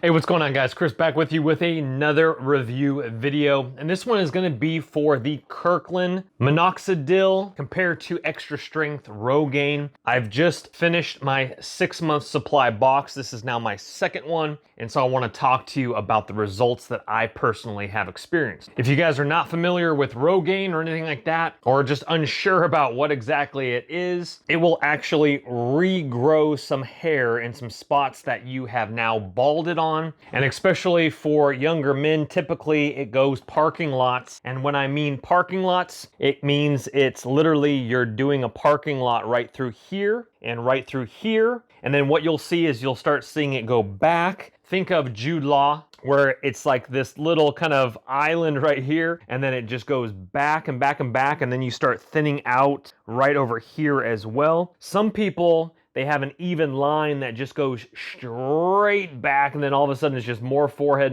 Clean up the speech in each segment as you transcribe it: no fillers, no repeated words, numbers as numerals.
Hey, what's going on, guys? Chris back with you with another review video, and this one is going to be for the Kirkland minoxidil compared to extra strength Rogain. I've just finished my 6-month supply box. This is now my second one, and so I want to talk to you about the results that I personally have experienced. If you guys are not familiar with Rogain or anything like that, or just unsure about what exactly it is, it will actually regrow some hair in some spots that you have now balded on. And especially for younger men, typically it goes parking lots. And when I mean parking lots, it means it's literally you're doing a parking lot right through here and right through here. And then what you'll see is you'll start seeing it go back. Think of Jude Law, where it's like this little kind of island right here, and then it just goes back and back and back, and then you start thinning out right over here as well. Some people, they have an even line that just goes straight back, and then all of a sudden it's just more forehead,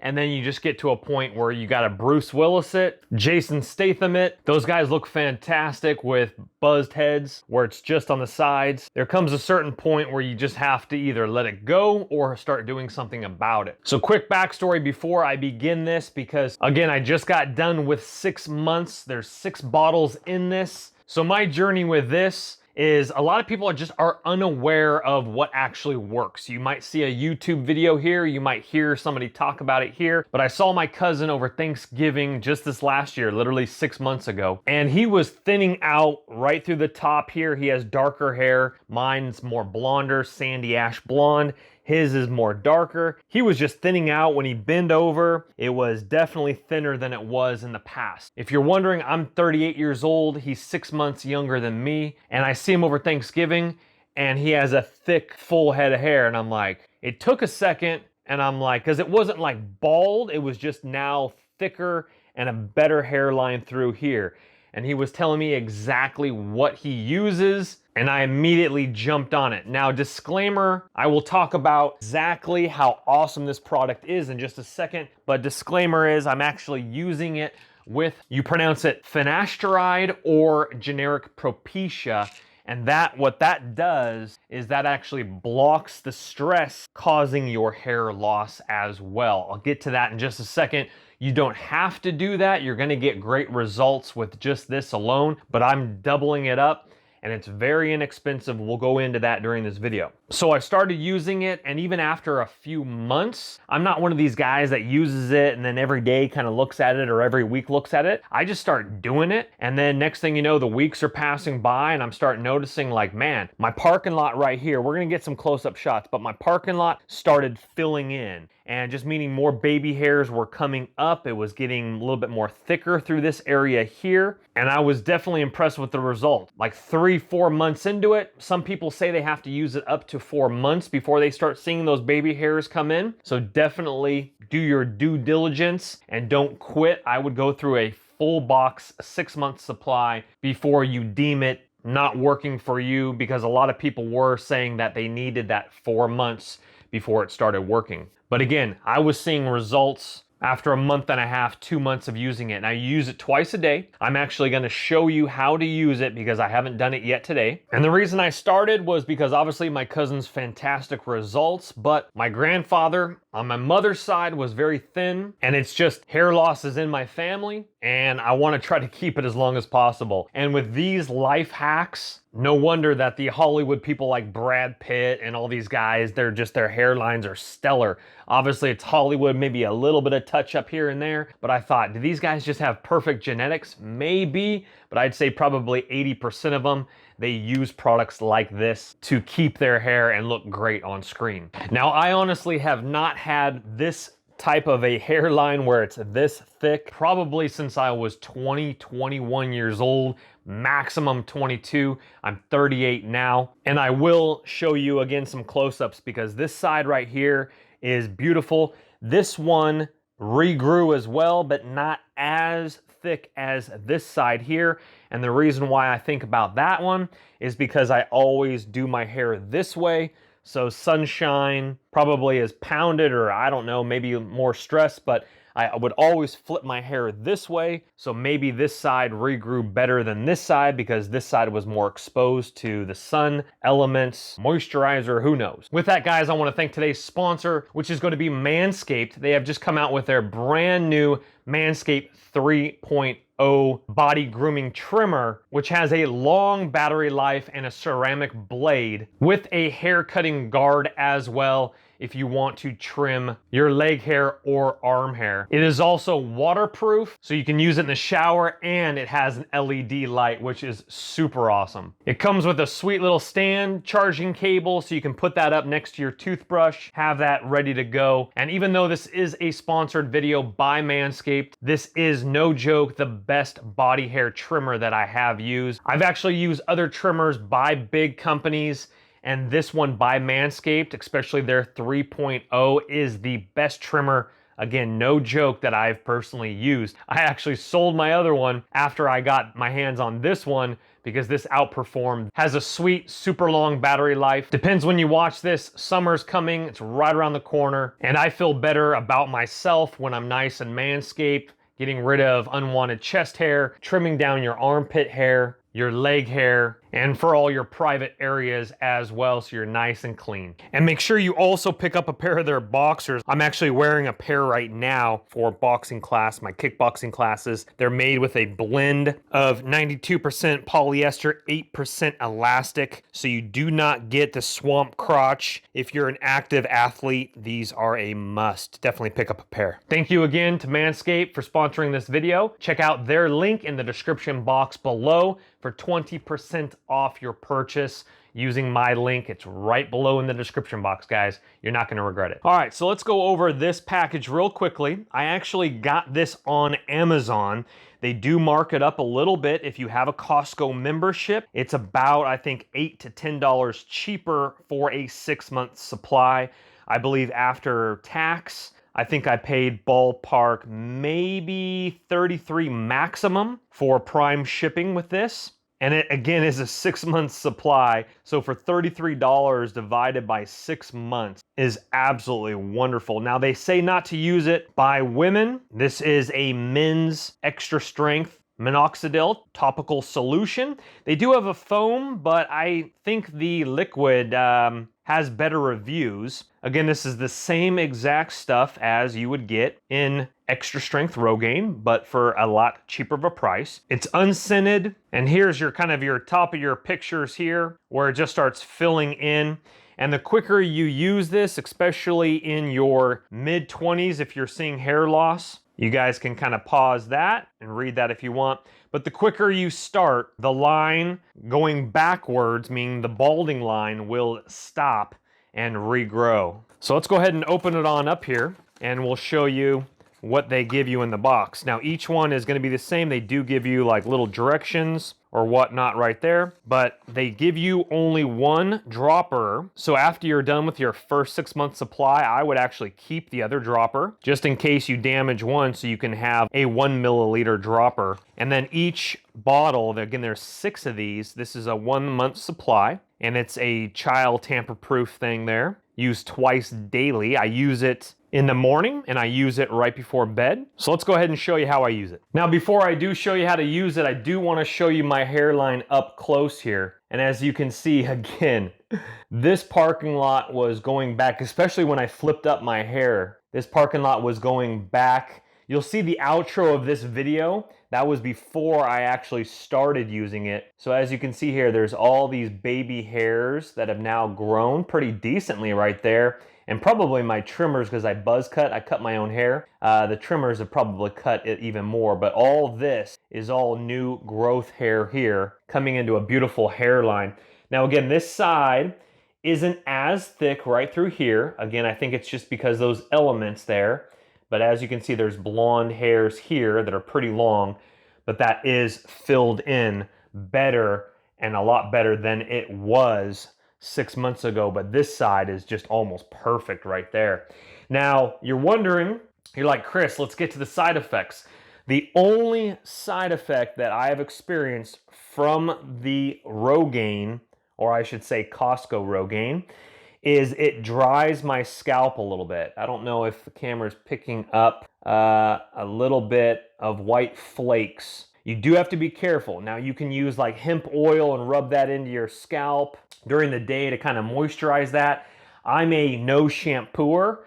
and then you just get to a point where you got to Bruce Willis it, Jason Statham it. Those guys look fantastic with buzzed heads where it's just on the sides. There comes a certain point where you just have to either let it go or start doing something about it. So quick backstory before I begin this, because again, I just got done with 6 months. There's 6 bottles in this. So my journey with this is a lot of people are unaware of what actually works. You might see a YouTube video here, you might hear somebody talk about it here, but I saw my cousin over Thanksgiving just this last year, literally 6 months ago, and he was thinning out right through the top here. He has darker hair. Mine's more blonder, sandy ash blonde. His is more darker. He was just thinning out. When he bent over, it was definitely thinner than it was in the past. If you're wondering, I'm 38 years old. He's 6 months younger than me. And I see him over Thanksgiving and he has a thick, full head of hair. And I'm like, it took a second. And I'm like, because it wasn't like bald, it was just now thicker and a better hairline through here. And he was telling me exactly what he uses, and I immediately jumped on it. Now, disclaimer, I will talk about exactly how awesome this product is in just a second, but disclaimer is I'm actually using it with, you pronounce it Finasteride or generic Propecia. And what that does is that actually blocks the stress causing your hair loss as well. I'll get to that in just a second. You don't have to do that. You're gonna get great results with just this alone, but I'm doubling it up and it's very inexpensive. We'll go into that during this video. So I started using it, and even after a few months, I'm not one of these guys that uses it and then every day kind of looks at it or every week looks at it. I just start doing it, and then next thing you know, the weeks are passing by and I'm starting noticing like, man, my parking lot right here, we're gonna get some close-up shots, but my parking lot started filling in, and just meaning more baby hairs were coming up. It was getting a little bit more thicker through this area here, and I was definitely impressed with the result. Like 3-4 months into it, some people say they have to use it up to 4 months before they start seeing those baby hairs come in. So definitely do your due diligence and don't quit. I would go through a full box, a 6-month supply before you deem it not working for you, because a lot of people were saying that they needed that 4 months before it started working. But again, I was seeing results after a month and a half, 2 months of using it. And I use it twice a day. I'm actually gonna show you how to use it because I haven't done it yet today. And the reason I started was because obviously my cousin's fantastic results, but my grandfather on my mother's side was very thin, and it's just hair loss is in my family, and I wanna try to keep it as long as possible. And with these life hacks, no wonder that the Hollywood people like Brad Pitt and all these guys, their hairlines are stellar. Obviously it's Hollywood, maybe a little bit of touch up here and there, but I thought, do these guys just have perfect genetics? Maybe, but I'd say probably 80% of them, they use products like this to keep their hair and look great on screen. Now, I honestly have not had this type of a hairline where it's this thick probably since I was 21 years old, maximum 22. I'm 38 now, and I will show you again some close-ups because this side right here is beautiful. This one regrew as well, but not as thick as this side here. And the reason why I think about that one is because I always do my hair this way. So sunshine probably is pounded, or I don't know, maybe more stress, but I would always flip my hair this way. So maybe this side regrew better than this side because this side was more exposed to the sun elements, moisturizer, who knows. With that, guys, I want to thank today's sponsor, which is going to be Manscaped. They have just come out with their brand new Manscaped 3.0 body grooming trimmer, which has a long battery life and a ceramic blade with a hair cutting guard as well if you want to trim your leg hair or arm hair. It is also waterproof, so you can use it in the shower, and it has an LED light, which is super awesome. It comes with a sweet little stand, charging cable, so you can put that up next to your toothbrush, have that ready to go. And even though this is a sponsored video by Manscaped, this is no joke the best body hair trimmer that I have used. I've actually used other trimmers by big companies, and this one by Manscaped, especially their 3.0, is the best trimmer, again, no joke, that I've personally used. I actually sold my other one after I got my hands on this one because this outperformed. Has a sweet, super long battery life. Depends when you watch this. Summer's coming, it's right around the corner, and I feel better about myself when I'm nice and manscaped, getting rid of unwanted chest hair, trimming down your armpit hair, your leg hair, and for all your private areas as well, so you're nice and clean. And make sure you also pick up a pair of their boxers. I'm actually wearing a pair right now for boxing class, my kickboxing classes. They're made with a blend of 92% polyester, 8% elastic, so you do not get the swamp crotch. If you're an active athlete, these are a must. Definitely pick up a pair. Thank you again to Manscaped for sponsoring this video. Check out their link in the description box below for 20% off your purchase using my link. It's right below in the description box, guys. You're not gonna regret it. All right, so let's go over this package real quickly. I actually got this on Amazon. They do mark it up a little bit if you have a Costco membership. It's about, I think, $8 to $10 cheaper for a 6-month supply. I believe after tax, I think I paid ballpark maybe $33 maximum for prime shipping with this. And it, again, is a 6-month supply. So for $33 divided by 6 months is absolutely wonderful. Now, they say not to use it by women. This is a men's extra strength minoxidil topical solution. They do have a foam, but I think the liquid has better reviews. Again, this is the same exact stuff as you would get in extra strength Rogain, but for a lot cheaper of a price. It's unscented, and here's your kind of your top of your pictures here, where it just starts filling in. And the quicker you use this, especially in your mid-20s, if you're seeing hair loss, you guys can kind of pause that and read that if you want. But the quicker you start, the line going backwards, meaning the balding line, will stop and regrow. So let's go ahead and open it on up here, and we'll show you what they give you in the box. Now, each one is going to be the same. They do give you like little directions or whatnot right there, but they give you only one dropper. So after you're done with your first 6-month supply, I would actually keep the other dropper just in case you damage one, so you can have a 1 milliliter dropper. And then each bottle, again, there's 6 of these. This is a 1-month supply, and it's a child tamper-proof thing there. Used twice daily. I use it in the morning and I use it right before bed. So let's go ahead and show you how I use it. Now, before I do show you how to use it, I do want to show you my hairline up close here. And as you can see, again, this parking lot was going back, especially when I flipped up my hair. This parking lot was going back. You'll see the outro of this video. That was before I actually started using it. So as you can see here, there's all these baby hairs that have now grown pretty decently right there. And probably my trimmers, because I buzz cut, I cut my own hair. The trimmers have probably cut it even more, but all this is all new growth hair here coming into a beautiful hairline. Now again, this side isn't as thick right through here. Again, I think it's just because those elements there. But as you can see, there's blonde hairs here that are pretty long, but that is filled in better and a lot better than it was 6 months ago. But this side is just almost perfect right there. Now, you're wondering, you're like, Chris, let's get to the side effects. The only side effect that I have experienced from the Rogain, or I should say Costco Rogain, is it dries my scalp a little bit. I don't know if the camera's picking up a little bit of white flakes. You do have to be careful. Now you can use like hemp oil and rub that into your scalp during the day to kind of moisturize that. I'm a no shampooer,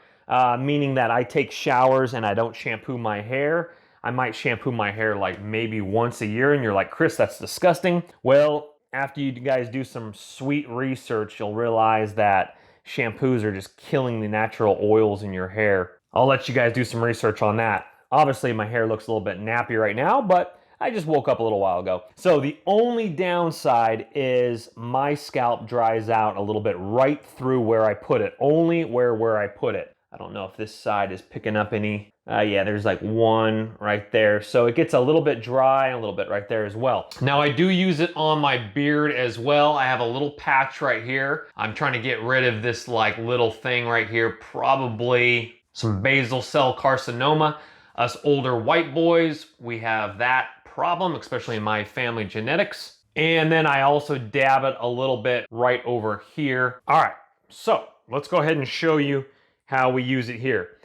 meaning that I take showers and I don't shampoo my hair. I might shampoo my hair like maybe once a year, and you're like, Chris, that's disgusting. Well, after you guys do some sweet research, you'll realize that shampoos are just killing the natural oils in your hair. I'll let you guys do some research on that. Obviously, my hair looks a little bit nappy right now, but I just woke up a little while ago. So the only downside is my scalp dries out a little bit right through where I put it, only where I put it. I don't know if this side is picking up any. Yeah, there's like one right there. So it gets a little bit dry and a little bit right there as well. Now I do use it on my beard as well. I have a little patch right here. I'm trying to get rid of this like little thing right here, probably some basal cell carcinoma. Us older white boys, we have that problem, especially in my family genetics. And then I also dab it a little bit right over here. All right, so let's go ahead and show you how we use it here.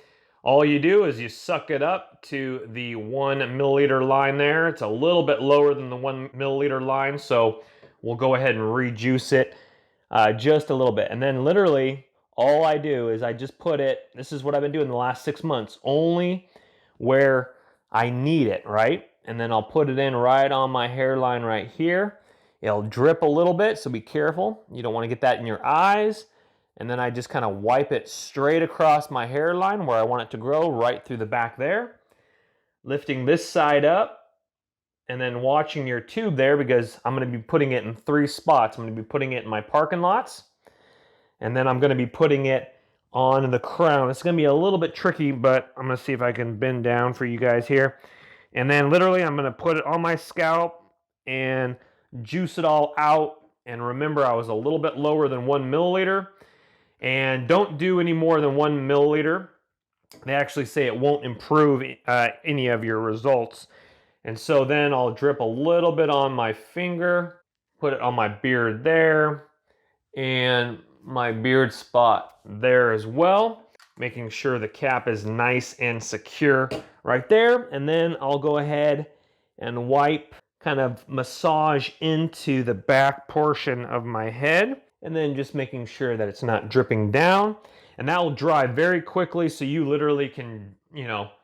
All you do is you suck it up to the 1 milliliter line there. It's a little bit lower than the 1 milliliter line, so we'll go ahead and rejuice it just a little bit. And then literally all I do is I just put it, this is what I've been doing the last 6 months, only where I need it, right? And then I'll put it in right on my hairline right here. It'll drip a little bit, so be careful. You don't want to get that in your eyes. And then I just kind of wipe it straight across my hairline where I want it to grow, right through the back there. Lifting this side up and then watching your tube there, because I'm going to be putting it in 3 spots. I'm going to be putting it in my parking lots, and then I'm going to be putting it on the crown. It's going to be a little bit tricky, but I'm going to see if I can bend down for you guys here. And then literally I'm going to put it on my scalp and juice it all out. And remember, I was a little bit lower than 1 milliliter. And don't do any more than 1 milliliter. They actually say it won't improve any of your results. And so then I'll drip a little bit on my finger, put it on my beard there, and my beard spot there as well, making sure the cap is nice and secure right there. And then I'll go ahead and wipe, kind of massage into the back portion of my head, and then just making sure that it's not dripping down. And that will dry very quickly, so you literally can,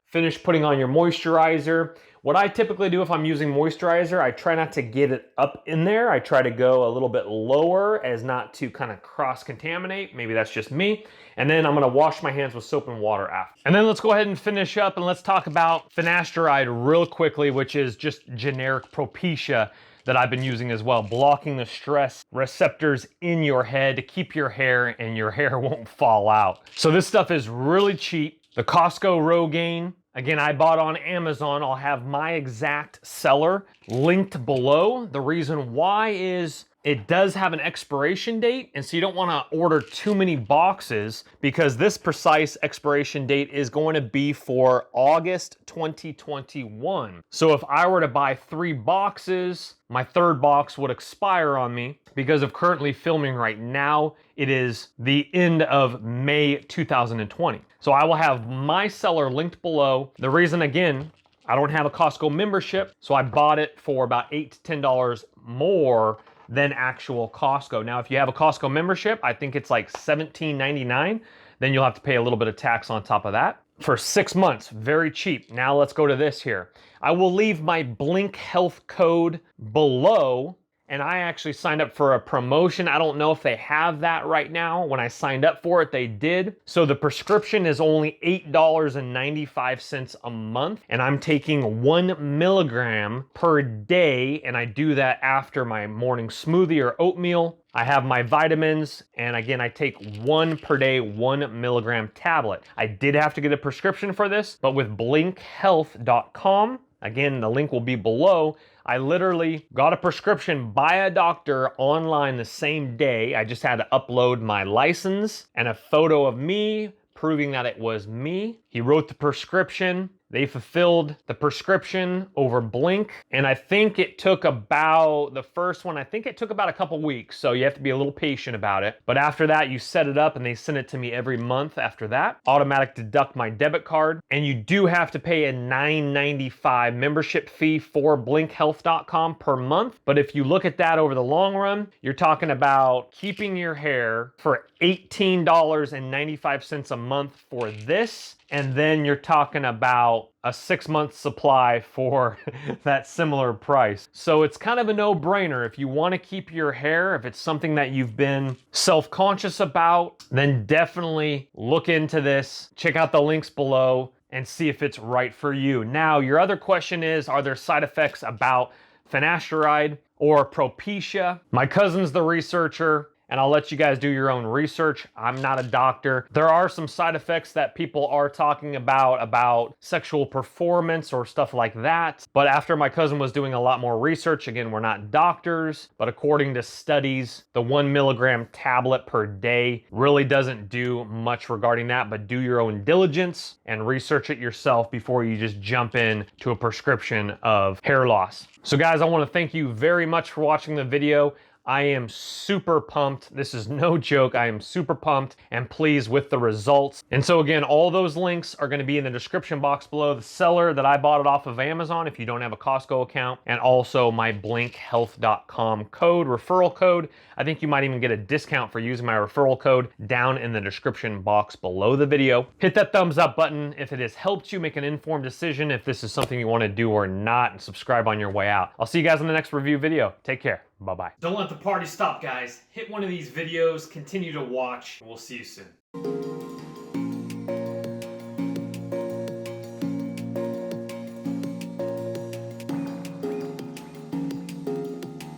finish putting on your moisturizer. What I typically do if I'm using moisturizer, I try not to get it up in there. I try to go a little bit lower as not to kind of cross-contaminate. Maybe that's just me. And then I'm gonna wash my hands with soap and water after. And then let's go ahead and finish up, and let's talk about Finasteride real quickly, which is just generic Propecia that I've been using as well, blocking the stress receptors in your head to keep your hair, and your hair won't fall out. So this stuff is really cheap. The Costco Rogain, again, I bought on Amazon. I'll have my exact seller linked below. The reason why is it does have an expiration date, and so you don't want to order too many boxes, because this precise expiration date is going to be for August 2021. So if I were to buy 3 boxes, my 3rd box would expire on me. Because of currently filming right now, it is the end of May 2020. So I will have my seller linked below. The reason, again, I don't have a Costco membership, so I bought it for about $8 to $10 more than actual Costco. Now, if you have a Costco membership, I think it's like $17.99. Then you'll have to pay a little bit of tax on top of that. For 6 months, very cheap. Now let's go to this here. I will leave my Blink Health code below, and I actually signed up for a promotion. I don't know if they have that right now. When I signed up for it, they did. So the prescription is only $8.95 a month, and I'm taking 1 milligram per day, and I do that after my morning smoothie or oatmeal. I have my vitamins, and again, I take 1 per day, 1 milligram tablet. I did have to get a prescription for this, but with blinkhealth.com, again, the link will be below, I literally got a prescription by a doctor online the same day. I just had to upload my license and a photo of me proving that it was me. He wrote the prescription. They fulfilled the prescription over Blink, and I think it took about, the first one, I think it took about a couple weeks, so you have to be a little patient about it. But after that, you set it up and they send it to me every month after that. Automatic deduct my debit card, and you do have to pay a $9.95 membership fee for blinkhealth.com per month. But if you look at that over the long run, you're talking about keeping your hair for $18.95 a month for this, and then you're talking about a 6-month supply for that similar price. So it's kind of a no-brainer. If you want to keep your hair, if it's something that you've been self-conscious about, then definitely look into this. Check out the links below and see if it's right for you. Now, your other question is, are there side effects about Finasteride or Propecia? My cousin's the researcher, and I'll let you guys do your own research. I'm not a doctor. There are some side effects that people are talking about sexual performance or stuff like that. But after my cousin was doing a lot more research, again, we're not doctors, but according to studies, the 1 milligram tablet per day really doesn't do much regarding that, but do your own diligence and research it yourself before you just jump in to a prescription of hair loss. So guys, I want to thank you very much for watching the video. I am super pumped. This is no joke. I am super pumped and pleased with the results. And so again, all those links are going to be in the description box below. The seller that I bought it off of Amazon, if you don't have a Costco account, and also my blinkhealth.com code, referral code. I think you might even get a discount for using my referral code down in the description box below the video. Hit that thumbs up button if it has helped you make an informed decision if this is something you want to do or not, and subscribe on your way out. I'll see you guys in the next review video. Take care. Bye-bye. Don't let the party stop, guys. Hit one of these videos, continue to watch, and we'll see you soon.